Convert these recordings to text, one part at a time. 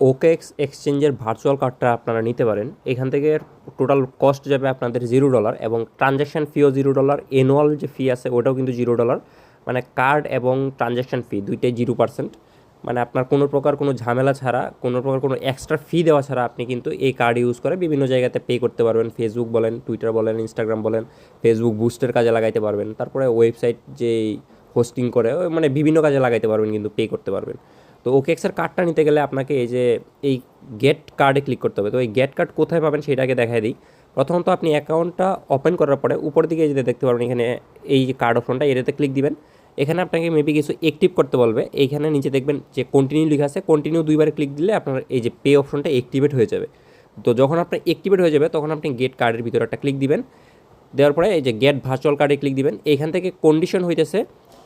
OKX এক্সচেঞ্জের virtual কার্ডটা আপনারা নিতে পারেন। এখান থেকে টোটাল কস্ট যাবে আপনাদের $0 এবং ট্রানজ্যাকশান ফিও $0, অ্যানুয়াল যে ফি আছে ওটাও কিন্তু $0। মানে কার্ড এবং ট্রানজ্যাকশান ফি দুইটাই 0%। মানে আপনার কোনো প্রকার কোনো ঝামেলা ছাড়া, কোনো প্রকার কোনো এক্সট্রা ফি দেওয়া ছাড়া আপনি কিন্তু এই কার্ড ইউজ করে বিভিন্ন জায়গাতে পে করতে পারবেন। ফেসবুক বলেন, টুইটার বলেন, ইনস্টাগ্রাম বলেন, ফেসবুক বুস্টের কাজে লাগাইতে পারবেন। তারপরে ওয়েবসাইট যেই হোস্টিং করে মানে বিভিন্ন কাজে লাগাইতে পারবেন, কিন্তু পে করতে পারবেন। তো ওকেএক্সের কার্ডটা নিতে গেলে আপনাকে এই যে এই গেট কার্ডে ক্লিক করতে হবে। তো এই গেট কার্ড কোথায় পাবেন সেটাকে দেখাই দিই। প্রথমত আপনি অ্যাকাউন্টটা ওপেন করার পরে উপর দিকে যেটা দেখতে পারবেন, এখানে এই যে কার্ড অপশনটা, এটাতে ক্লিক দিবেন। এখানে আপনাকে মেবি কিছু অ্যাক্টিভ করতে বলবে। এইখানে নিচে দেখবেন যে কন্টিনিউ লেখা আছে, কন্টিনিউ দুইবারে ক্লিক দিলে আপনার এই যে পে অপশনটা অ্যাক্টিভেট হয়ে যাবে। তো যখন আপনার অ্যাক্টিভেট হয়ে যাবে তখন আপনি গেট কার্ডের ভিতরে একটা ক্লিক দিবেন। দেওয়ার পরে এই যে গেট ভার্চুয়াল কার্ডে ক্লিক দিবেন। এইখান থেকে কন্ডিশন হইতেছে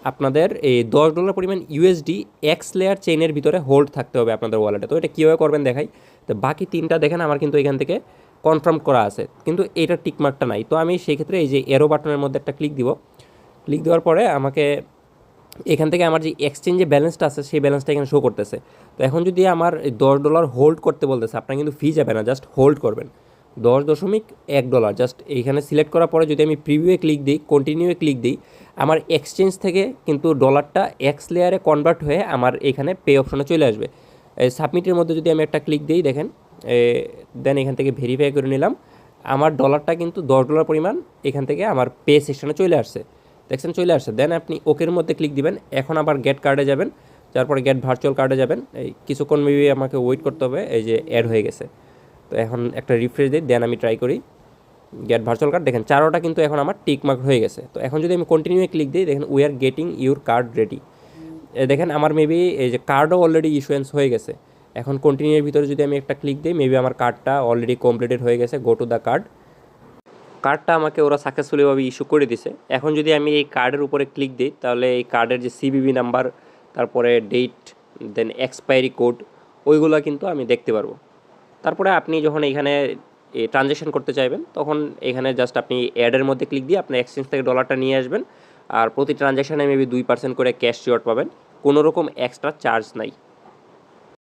আপনাদের এই $10 পরিমাণ ইউএসডি এক্স লেয়ার চেইনের ভিতরে হোল্ড থাকতে হবে আপনাদের ওয়ালেটে। তো এটা কীভাবে করবেন দেখাই। তো বাকি তিনটা দেখেন আমার কিন্তু এখান থেকে কনফার্ম করা আছে, কিন্তু এইটার টিকমার্কটা নাই। তো আমি সেই ক্ষেত্রে এই যে এরো বাটনের মধ্যে একটা ক্লিক দিব। ক্লিক দেওয়ার পরে আমাকে এখান থেকে আমার যে এক্সচেঞ্জে ব্যালেন্সটা আছে সেই ব্যালেন্সটা এখানে শো করতেছে। তো এখন যদি আমার $10 হোল্ড করতে বলতেছে, আপনার কিন্তু ফি যাবে না, জাস্ট হোল্ড করবেন $10.1। জাস্ট এইখানে সিলেক্ট করার পরে যদি আমি প্রিভিউয়ে ক্লিক দিই, কন্টিনিউয়ে ক্লিক দিই, আমার এক্সচেঞ্জ থেকে কিন্তু ডলারটা এক্স লেয়ারে কনভার্ট হয়ে আমার এখানে পে অপশনে চলে আসবে। সাবমিটের মধ্যে যদি আমি একটা ক্লিক দিই দেখেন, দেন এখান থেকে ভেরিফাই করে নিলাম, আমার ডলারটা কিন্তু $10 পরিমাণ এখান থেকে আমার পে সেকশনে চলে আসছে। দেখছেন চলে আসছে। দেন আপনি ওকের মধ্যে ক্লিক দিবেন। এখন আবার গেট কার্ডে যাবেন, তারপরে গেট ভার্চুয়াল কার্ডে যাবেন। এই কিছুক্ষণ মেবি আমাকে ওয়েট করতে হবে। এই যে অ্যাড হয়ে গেছে। তো এখন একটা রিফ্রেশ দিই, দেন আমি ট্রাই করি গেট ভার্চুয়াল কার্ড। দেখেন চারোটা কিন্তু এখন আমার টিক মার্ক হয়ে গেছে। তো এখন যদি আমি কন্টিনিউ ক্লিক দিই, দেখেন we are getting your card ready. দেখেন আমার মেবি এই যে কার্ডও অলরেডি ইস্যুয়েন্স হয়ে গেছে। এখন কন্টিনিউর ভিতরে যদি আমি একটা ক্লিক দিই, মেবি আমার কার্ডটা অলরেডি কমপ্লিটেড হয়ে গেছে। Go to the card. কার্ডটা আমাকে ওরা সাকসেসফুলিভাবে ইস্যু করে দিছে। এখন যদি আমি এই কার্ডের উপরে ক্লিক দিই, তাহলে এই কার্ডের যে সিবিবি নাম্বার, তারপরে ডেট, দেন এক্সপায়ারি কোড, ওইগুলো কিন্তু আমি দেখতে পারবো। তারপরে আপনি যখন এখানে ট্রানজ্যাকশন করতে চাইবেন, তখন এখানে জাস্ট আপনি অ্যাডের মধ্যে ক্লিক দিয়ে আপনার এক্সচেঞ্জ থেকে ডলারটা নিয়ে আসবেন। আর প্রতি ট্রানজ্যাকশানে মেবি 2% করে ক্যাশ রিওয়ার্ড পাবেন। কোনো রকম এক্সট্রা চার্জ নাই।